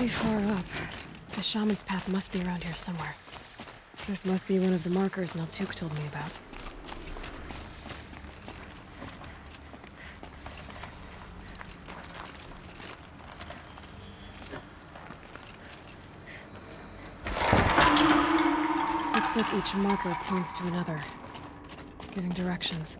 pretty far up. The shaman's path must be around here somewhere. This must be one of the markers Naltuk told me about. Looks like each marker points to another, giving directions.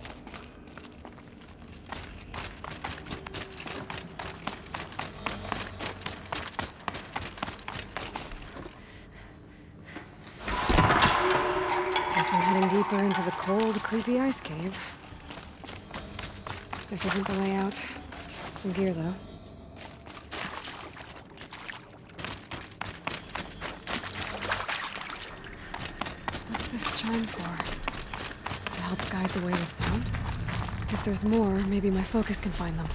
Deeper into the cold, creepy ice cave. This isn't the way out. Some gear, though. What's this charm for? To help guide the way with sound? If there's more, maybe my focus can find them.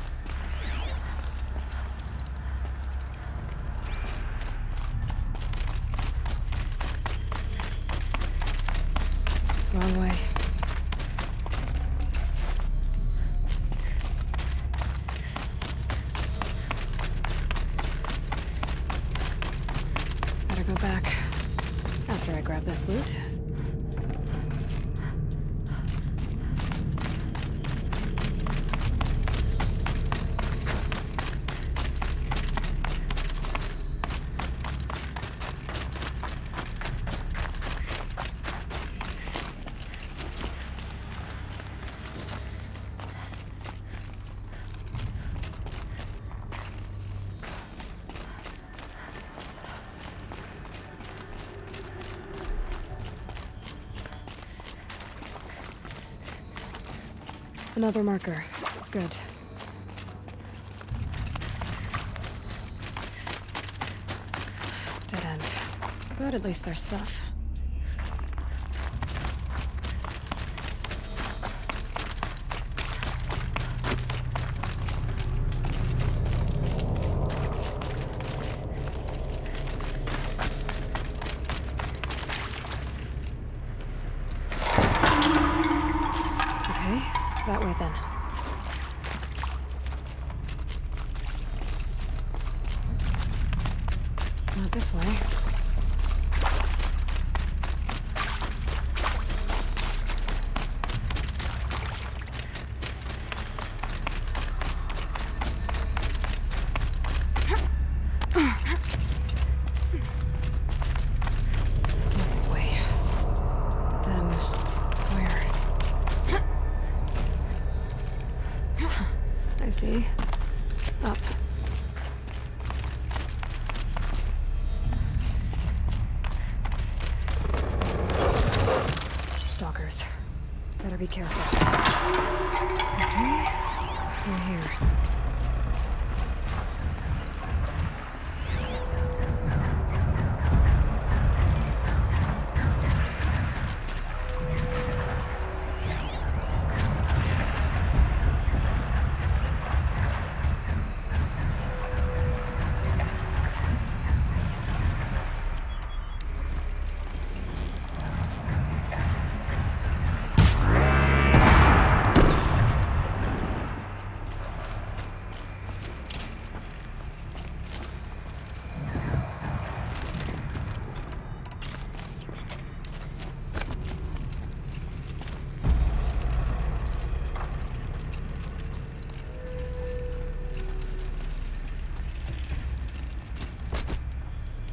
Wrong way. Better go back after I grab this loot. Another marker. Good. Dead end. But at least there's stuff. That way, then. Not this way. Not this way. But then, where? I see. Up. Stalkers. Better be careful. Okay. We're here.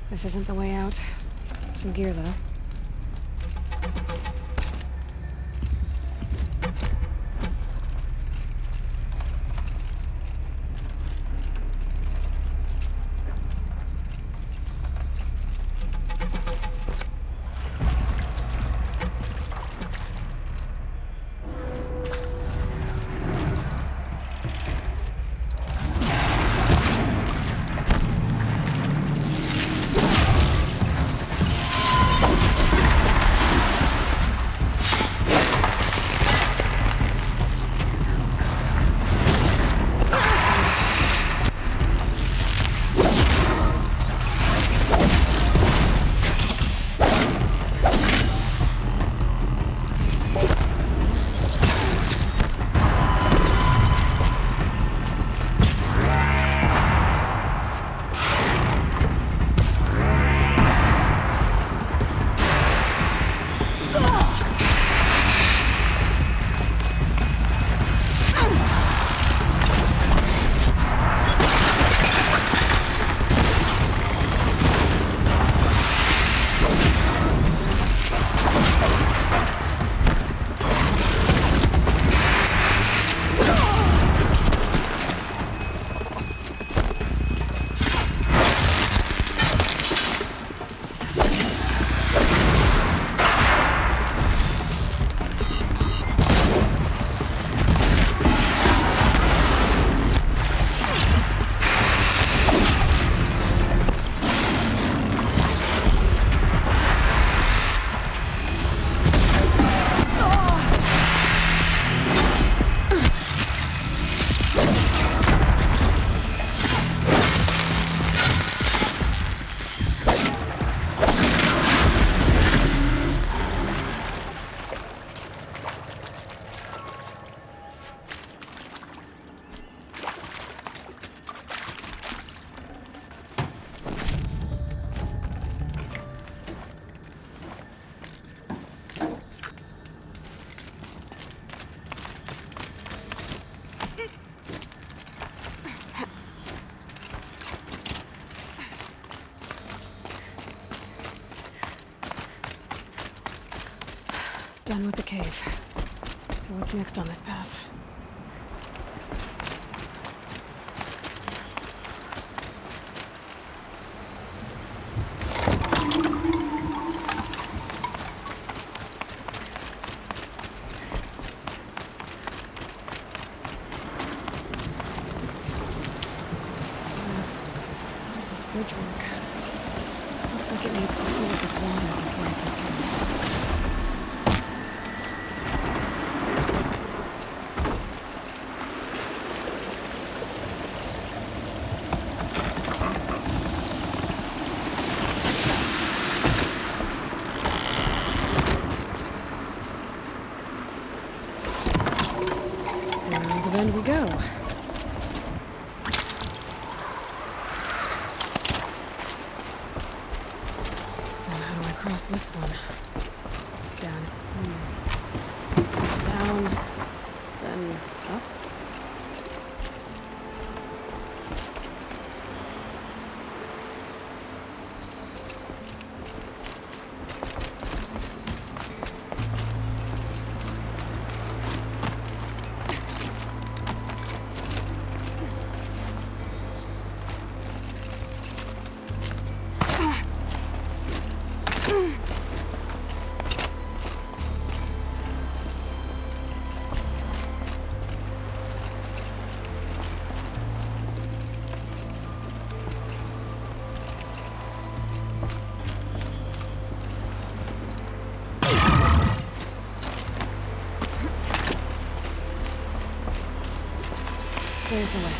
This isn't the way out. Some gear, though. Done with the cave. So what's next on this path? How does this bridge work? Looks like it needs to fill up with water before it can pass. Round the bend we go. Now how do I cross this one? Down. Down. Then up. There's the way.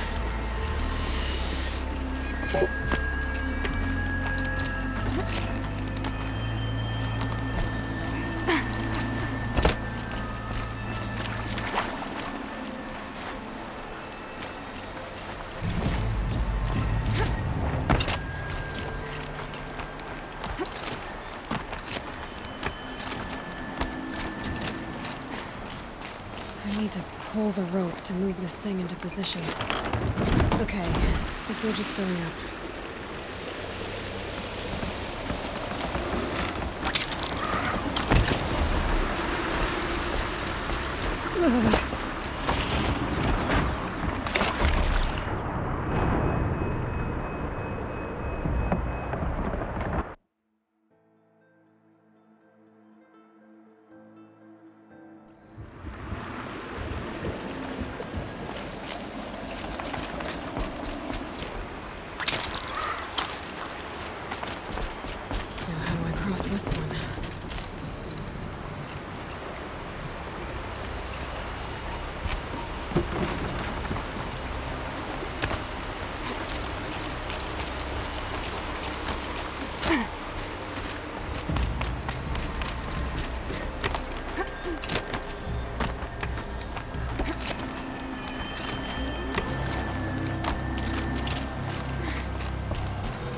I need to pull the rope to move this thing into position. Okay, the bridge is filling up. Ugh. Now how do I cross this one?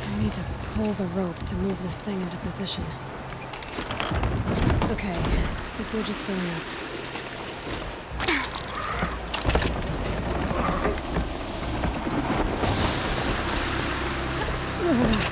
I need to pull the rope to move this thing into position. Okay, the bridge is filling up. Ugh.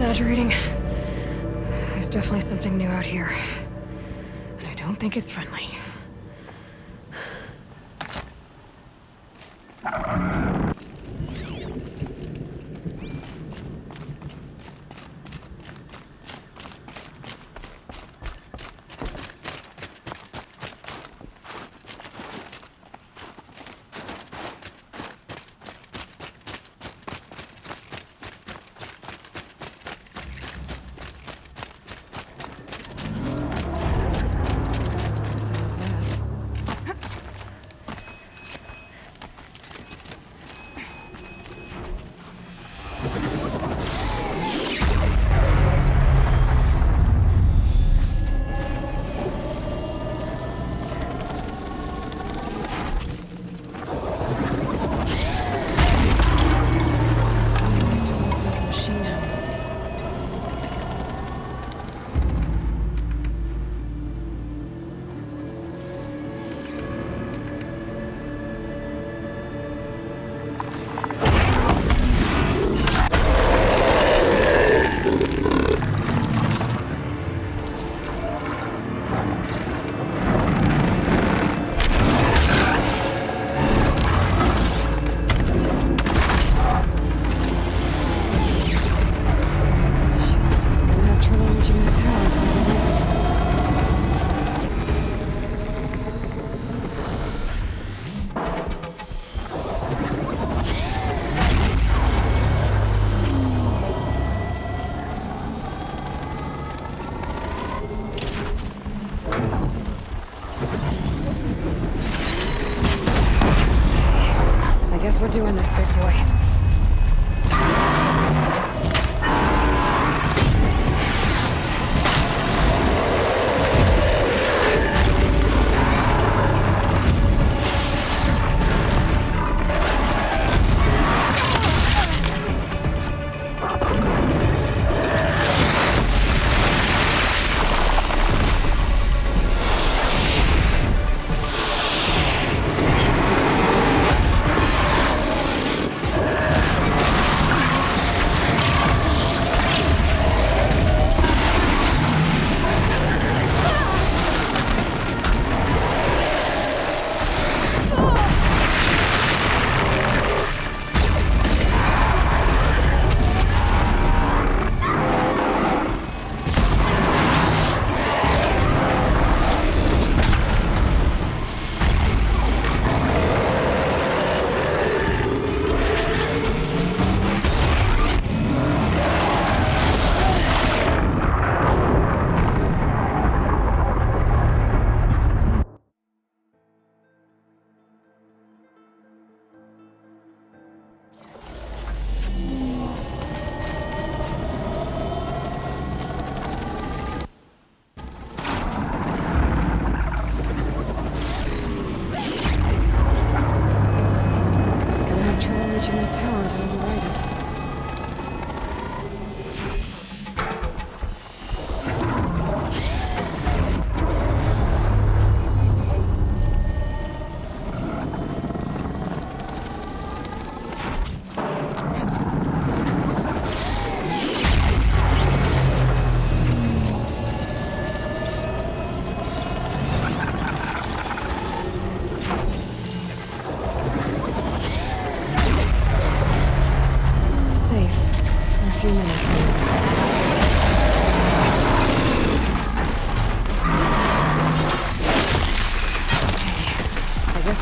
exaggerating. There's definitely something new out here. And I don't think it's friendly. We're doing this, big boy.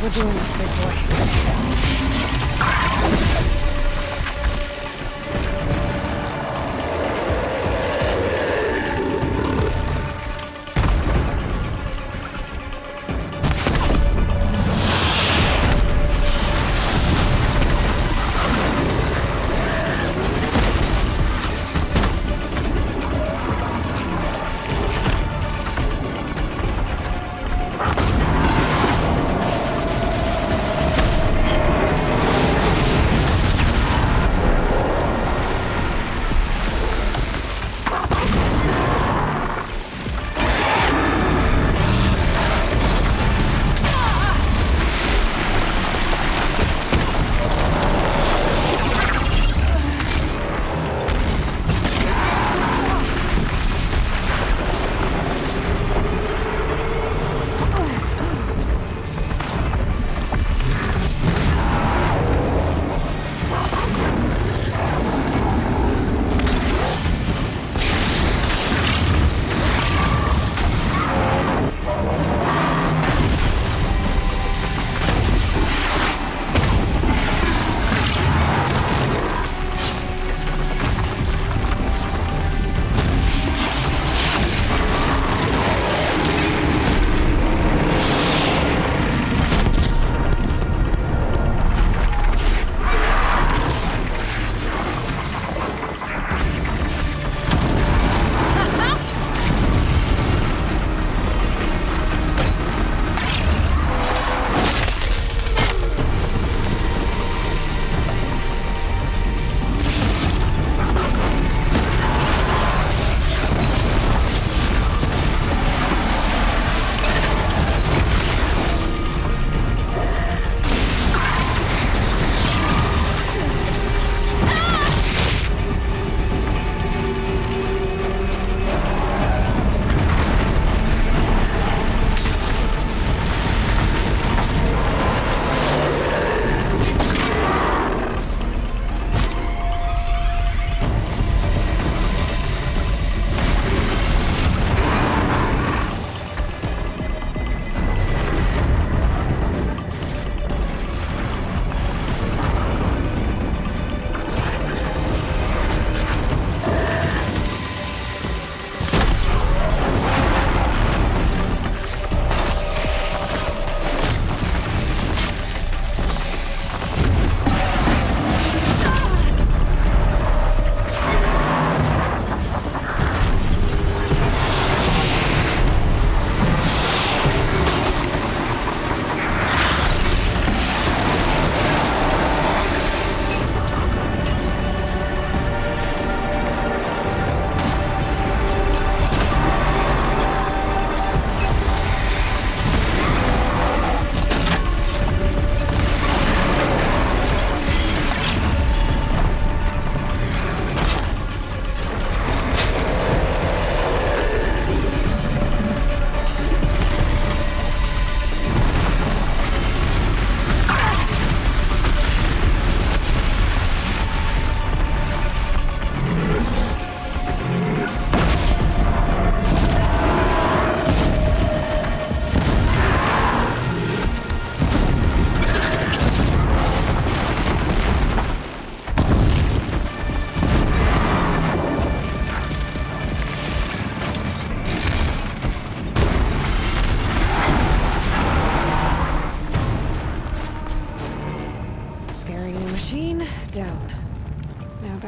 We're doing this, big boy.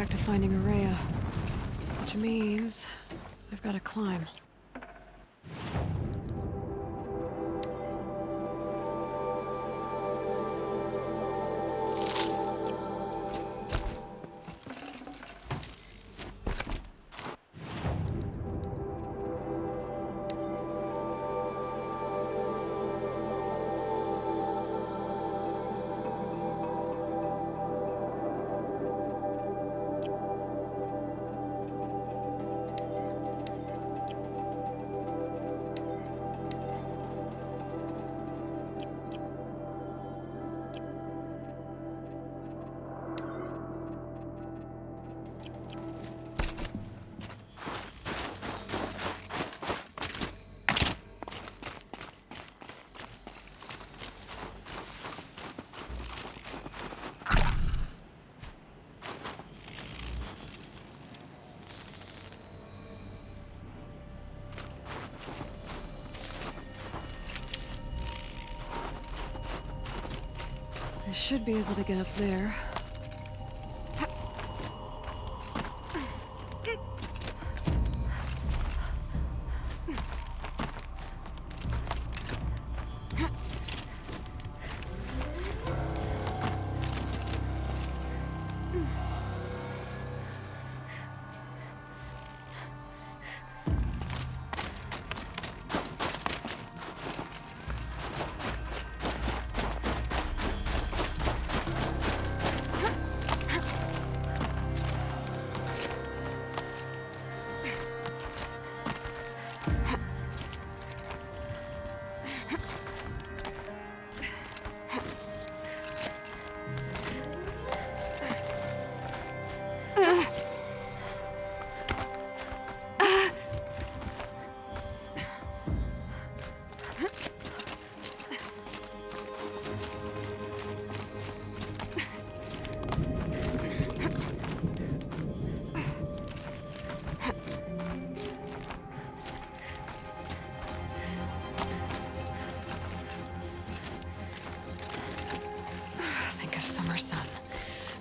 back to finding Araya. Which means I've got to climb. I should be able to get up there.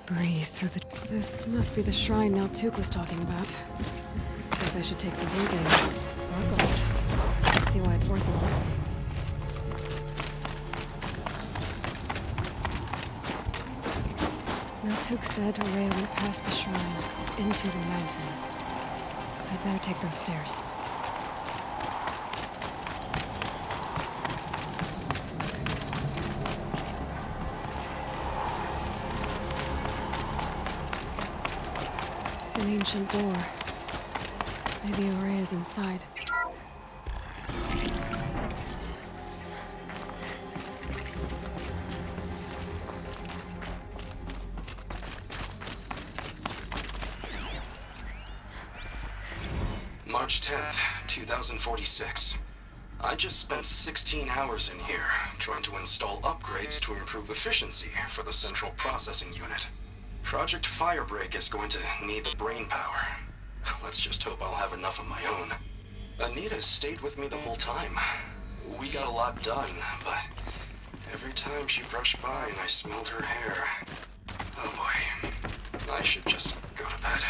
Breeze through the... This must be the shrine Naltuk was talking about. Guess I should take some reading. Sparkles. I see why it's worth a lot. Naltuk said Araya went past the shrine, into the mountain. I'd better take those stairs. An ancient door. Maybe Araya's inside. March 10th, 2046. I just spent 16 hours in here, trying to install upgrades to improve efficiency for the central processing unit. Project Firebreak is going to need the brain power. Let's just hope I'll have enough of my own. Anita stayed with me the whole time. We got a lot done, but every time she brushed by and I smelled her hair... Oh boy. I should just go to bed.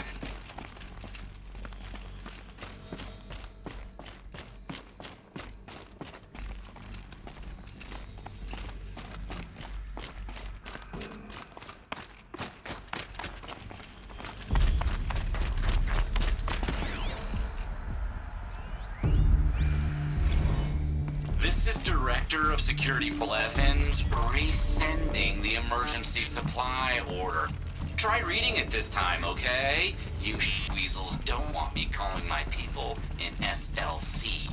Director of Security Blevins resending the emergency supply order. Try reading it this time, okay? You weasels don't want me calling my people in SLC.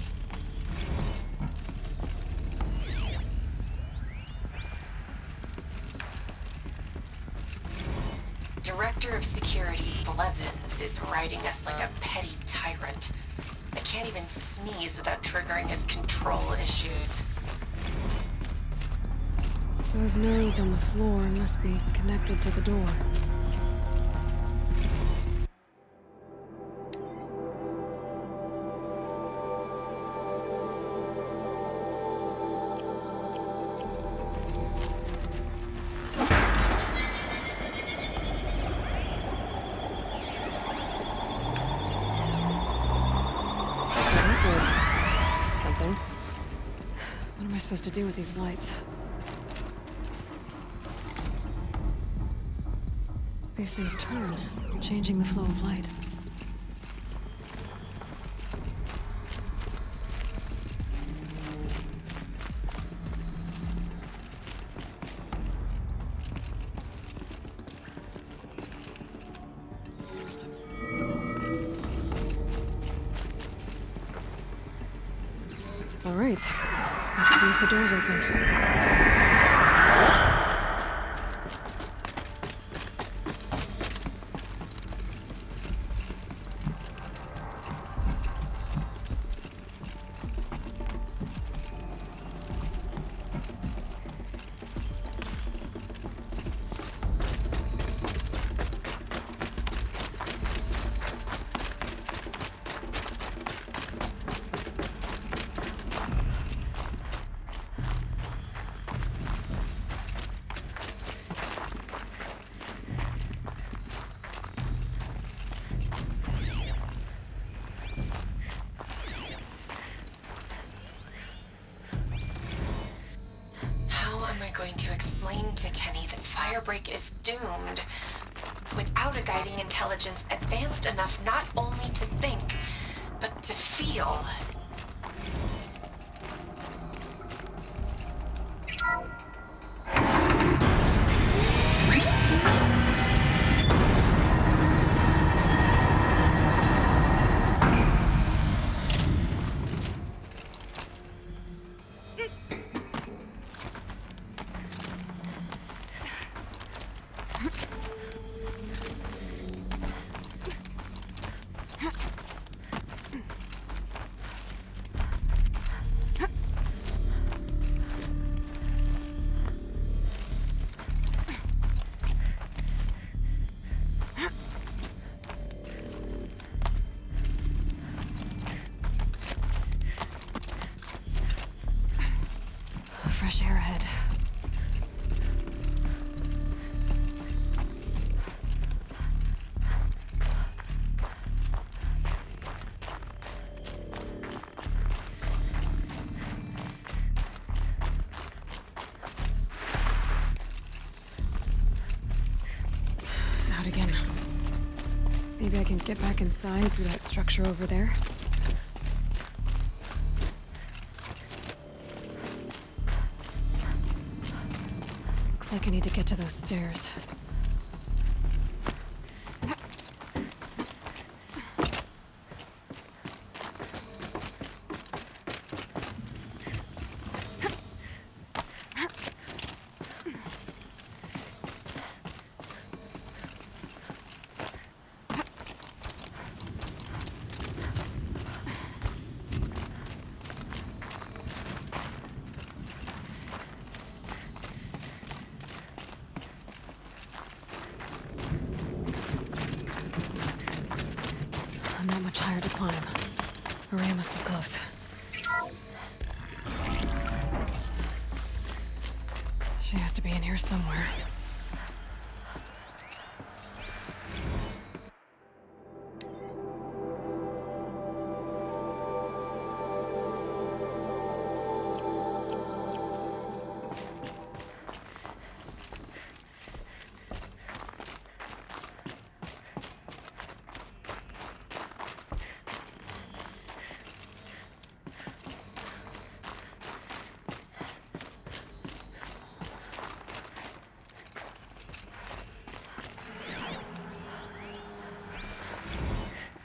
Director of Security Blevins is writing us like a petty tyrant. I can't even sneeze without triggering his control issues. Those nodes on the floor must be connected to the door. to do with these lights. These things turn, changing the flow of light. All right, let's see if the door's open. Going to explain to Kenny that Firebreak is doomed without a guiding intelligence advanced enough not only to think, but to feel. Fresh air ahead. Out again. Maybe I can get back inside through that structure over there. Looks like I need to get to those stairs. Not much higher to climb. Maria must be close. She has to be in here somewhere.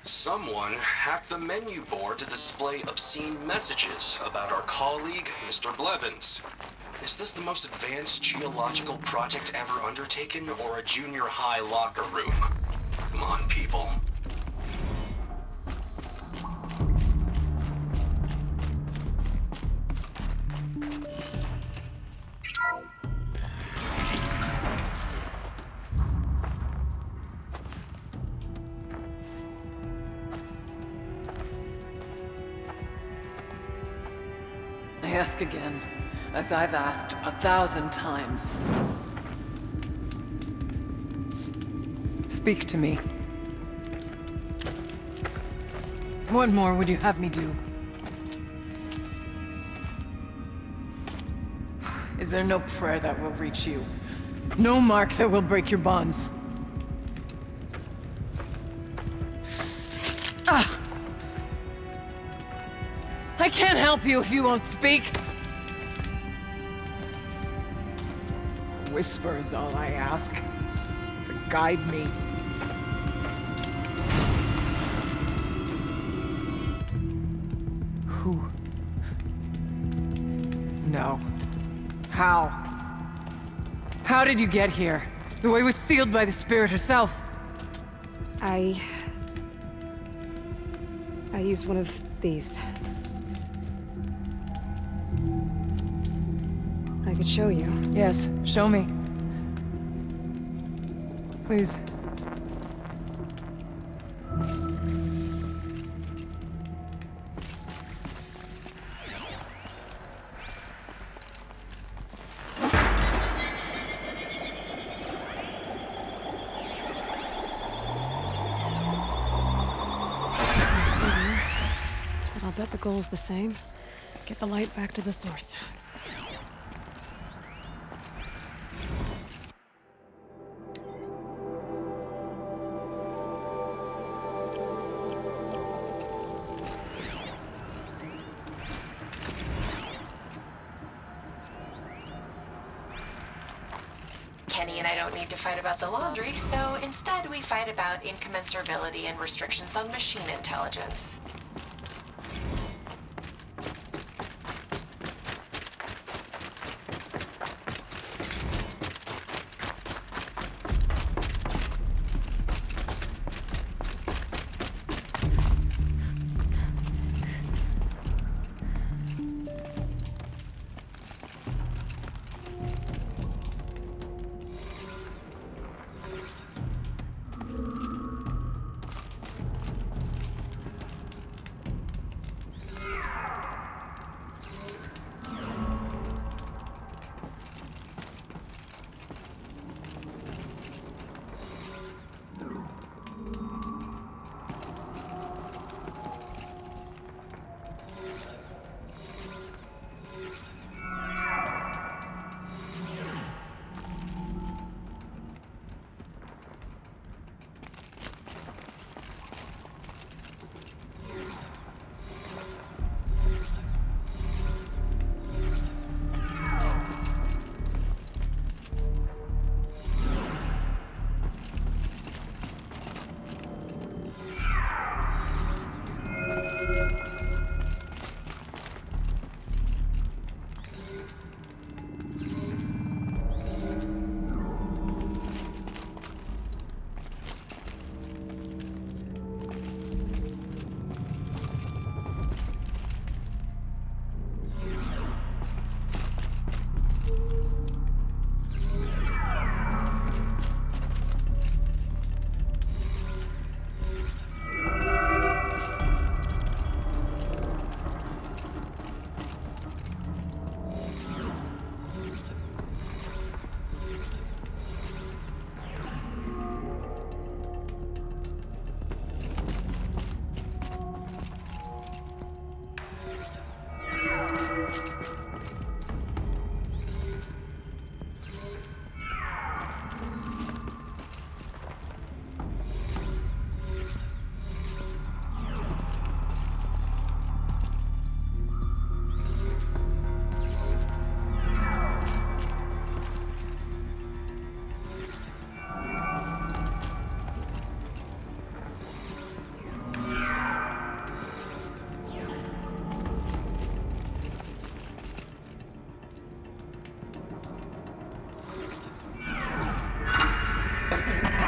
Someone hacked the menu board to display obscene messages about our colleague, Mr. Blevins. Is this the most advanced geological project ever undertaken, or a junior high locker room? Come on, people. I ask again, as I've asked 1,000 times. Speak to me. What more would you have me do? Is there no prayer that will reach you? No mark that will break your bonds? Ah! I can't help you if you won't speak! A whisper is all I ask. To guide me. Who? No. How? How did you get here? The way was sealed by the Spirit herself. I used one of these. I could show you. Yes, show me. Please. But I'll bet the goal's the same. Get the light back to the source. Kenny and I don't need to fight about the laundry, so instead we fight about incommensurability and restrictions on machine intelligence.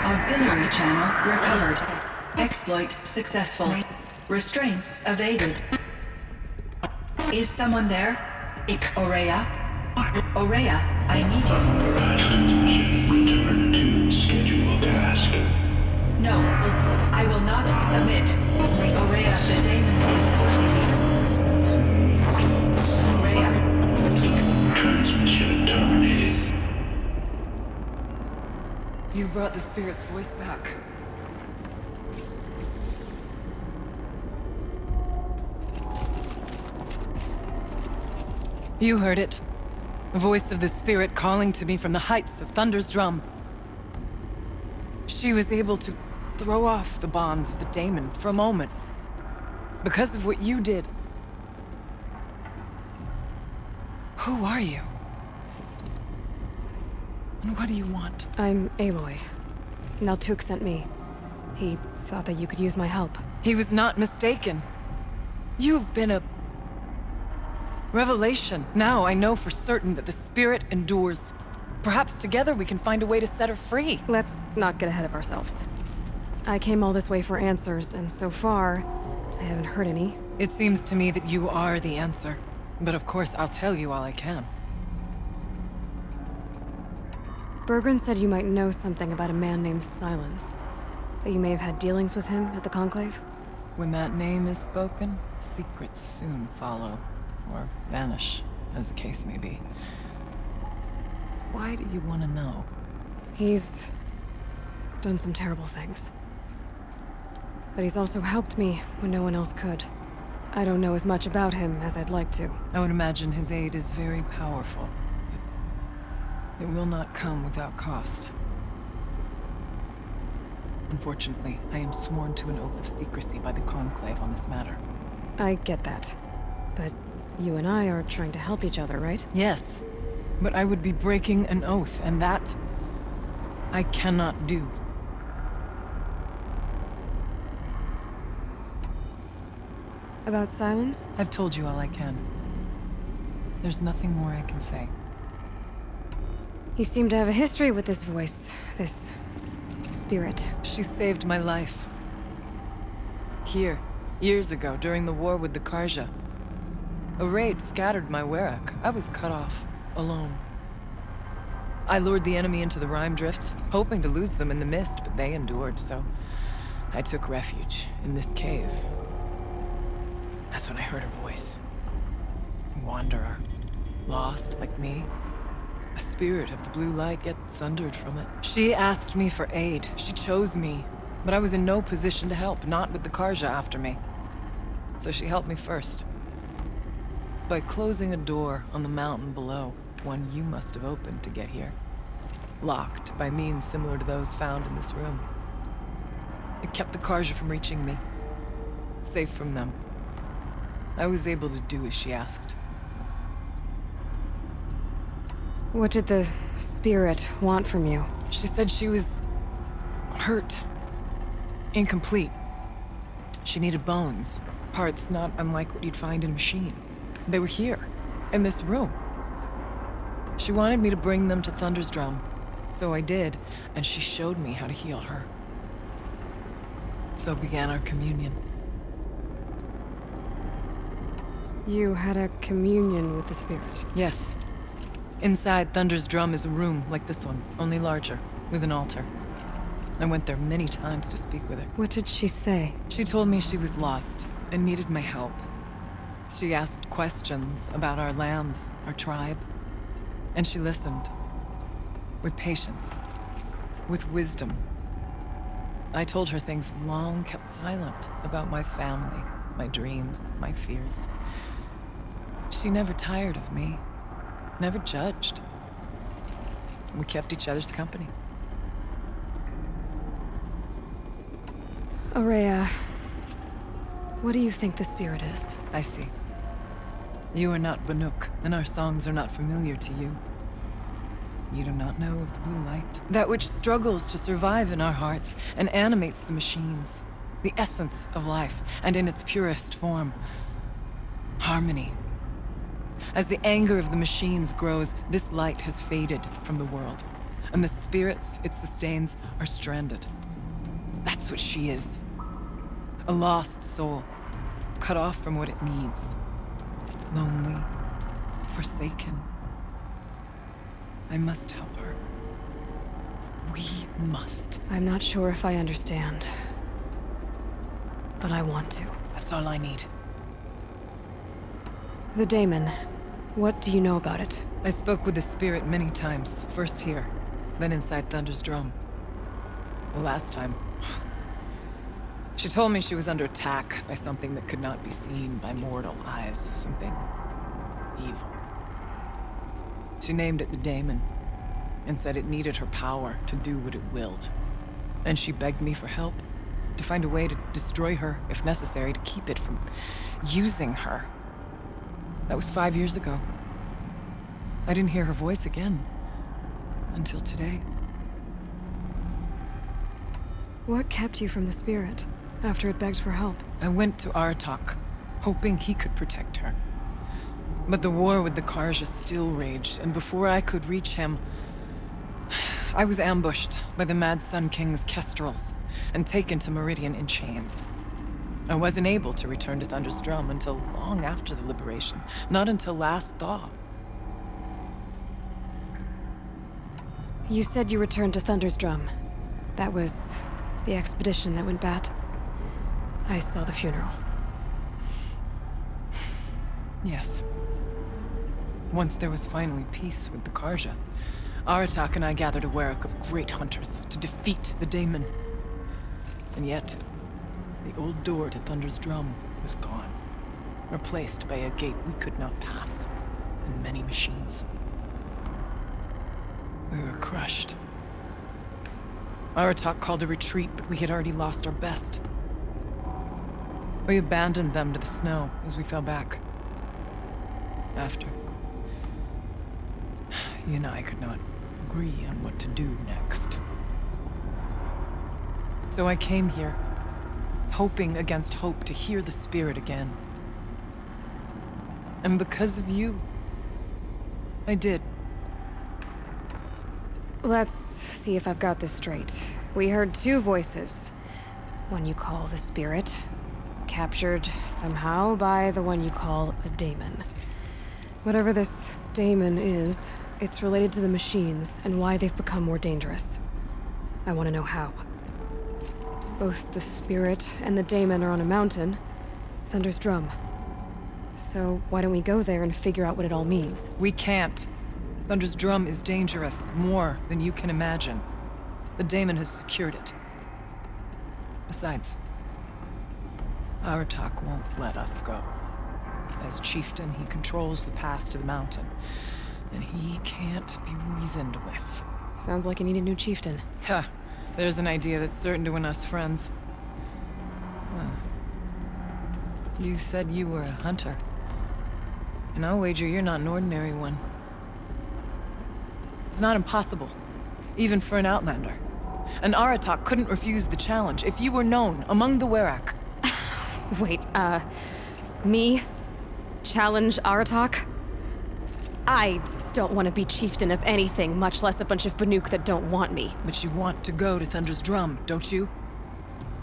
Auxiliary channel recovered. Exploit successful. Restraints evaded. Is someone there? Aurea? Aurea, I need you. Transmission return to scheduled task. No, I will not submit. Aurea, the daemon is forcing me. Aurea. Transmission terminated. You brought the Spirit's voice back. You heard it. The voice of the spirit calling to me from the heights of Thunder's drum. She was able to throw off the bonds of the daemon for a moment. Because of what you did. Who are you? And what do you want? I'm Aloy. Naltuk sent me. He thought that you could use my help. He was not mistaken. You've been a revelation. Now I know for certain that the spirit endures. Perhaps together we can find a way to set her free. Let's not get ahead of ourselves. I came all this way for answers, and so far, I haven't heard any. It seems to me that you are the answer. But of course, I'll tell you all I can. Bergren said you might know something about a man named Silence. That you may have had dealings with him at the Conclave? When that name is spoken, secrets soon follow. Or vanish, as the case may be. Why do you want to know? He's done some terrible things. But he's also helped me when no one else could. I don't know as much about him as I'd like to. I would imagine his aid is very powerful. It will not come without cost. Unfortunately, I am sworn to an oath of secrecy by the Conclave on this matter. I get that. But you and I are trying to help each other, right? Yes, but I would be breaking an oath, and that I cannot do. About Silence? I've told you all I can. There's nothing more I can say. You seem to have a history with this voice, this spirit. She saved my life. Here, years ago, during the war with the Karja. A raid scattered my Werak. I was cut off, alone. I lured the enemy into the Rime Drift, hoping to lose them in the mist, but they endured, so I took refuge in this cave. That's when I heard her voice. A wanderer, lost like me. A spirit of the blue light, yet sundered from it. She asked me for aid. She chose me. But I was in no position to help, not with the Karja after me. So she helped me first. By closing a door on the mountain below, one you must have opened to get here. Locked by means similar to those found in this room. It kept the Karja from reaching me. Safe from them. I was able to do as she asked. What did the spirit want from you? She said she was hurt. Incomplete. She needed bones. Parts not unlike what you'd find in a machine. They were here, in this room. She wanted me to bring them to Thunder's drum. So I did, and she showed me how to heal her. So began our communion. You had a communion with the spirit. Yes. Inside Thunder's drum is a room like this one, only larger, with an altar. I went there many times to speak with her. What did she say? She told me she was lost and needed my help. She asked questions about our lands, our tribe, and she listened. With patience. With wisdom. I told her things long kept silent about my family, my dreams, my fears. She never tired of me. Never judged. We kept each other's company. Aurea, what do you think the spirit is? I see. You are not Banuk, and our songs are not familiar to you. You do not know of the blue light. That which struggles to survive in our hearts and animates the machines. The essence of life, and in its purest form. Harmony. As the anger of the machines grows, this light has faded from the world. And the spirits it sustains are stranded. That's what she is. A lost soul, cut off from what it needs. Lonely, forsaken. I must help her. We must. I'm not sure if I understand. But I want to. That's all I need. The daemon. What do you know about it? I spoke with the spirit many times. First here, then inside Thunder's drum. The last time... She told me she was under attack by something that could not be seen by mortal eyes. Something evil. She named it the Daemon, and said it needed her power to do what it willed. And she begged me for help, to find a way to destroy her, if necessary, to keep it from using her. That was 5 years ago. I didn't hear her voice again, until today. What kept you from the spirit, after it begged for help? I went to Aratak, hoping he could protect her. But the war with the Karja still raged, and before I could reach him, I was ambushed by the Mad Sun King's kestrels and taken to Meridian in chains. I wasn't able to return to Thunder's Drum until long after the liberation, not until last thaw. You said you returned to Thunder's Drum. That was the expedition that went bad. I saw the funeral. Yes. Once there was finally peace with the Karja, Aratak and I gathered a Werak of great hunters to defeat the Daemon. And yet, the old door to Thunder's Drum was gone, replaced by a gate we could not pass, and many machines. We were crushed. Aratak called a retreat, but we had already lost our best. We abandoned them to the snow as we fell back. After, he and I could not agree on what to do next. So I came here, hoping against hope to hear the spirit again. And because of you, I did. Let's see if I've got this straight. We heard two voices. One you call the spirit, captured somehow by the one you call a daemon. Whatever this daemon is, it's related to the machines and why they've become more dangerous. I want to know how. Both the spirit and the daemon are on a mountain, Thunder's Drum. So why don't we go there and figure out what it all means? We can't. Thunder's Drum is dangerous, more than you can imagine. The daemon has secured it. Besides, Aratak won't let us go. As chieftain, he controls the pass to the mountain, and he can't be reasoned with. Sounds like you need a new chieftain. Ha! There's an idea that's certain to win us friends. Well, you said you were a hunter. And I'll wager you're not an ordinary one. It's not impossible, even for an outlander. And Aratak couldn't refuse the challenge if you were known among the Werak. Wait, me? Challenge Aratak? I don't want to be chieftain of anything, much less a bunch of Banuk that don't want me. But you want to go to Thunder's Drum, don't you?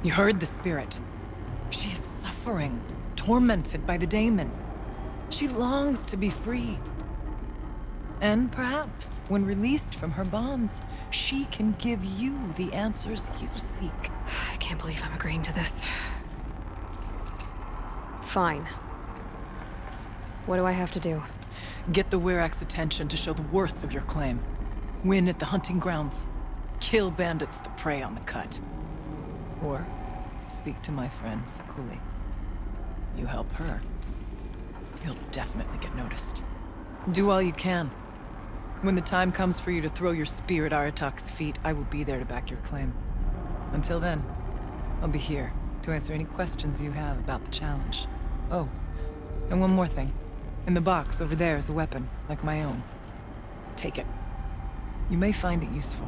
You heard the spirit. She is suffering, tormented by the daemon. She longs to be free. And perhaps, when released from her bonds, she can give you the answers you seek. I can't believe I'm agreeing to this. Fine. What do I have to do? Get the Werak's attention to show the worth of your claim. Win at the hunting grounds. Kill bandits that prey on the cut. Or speak to my friend Sakuli. You help her, you'll definitely get noticed. Do all you can. When the time comes for you to throw your spear at Aratak's feet, I will be there to back your claim. Until then, I'll be here to answer any questions you have about the challenge. Oh, and one more thing. In the box over there is a weapon, like my own. Take it. You may find it useful.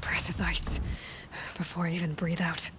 Breath is ice. Before I even breathe out.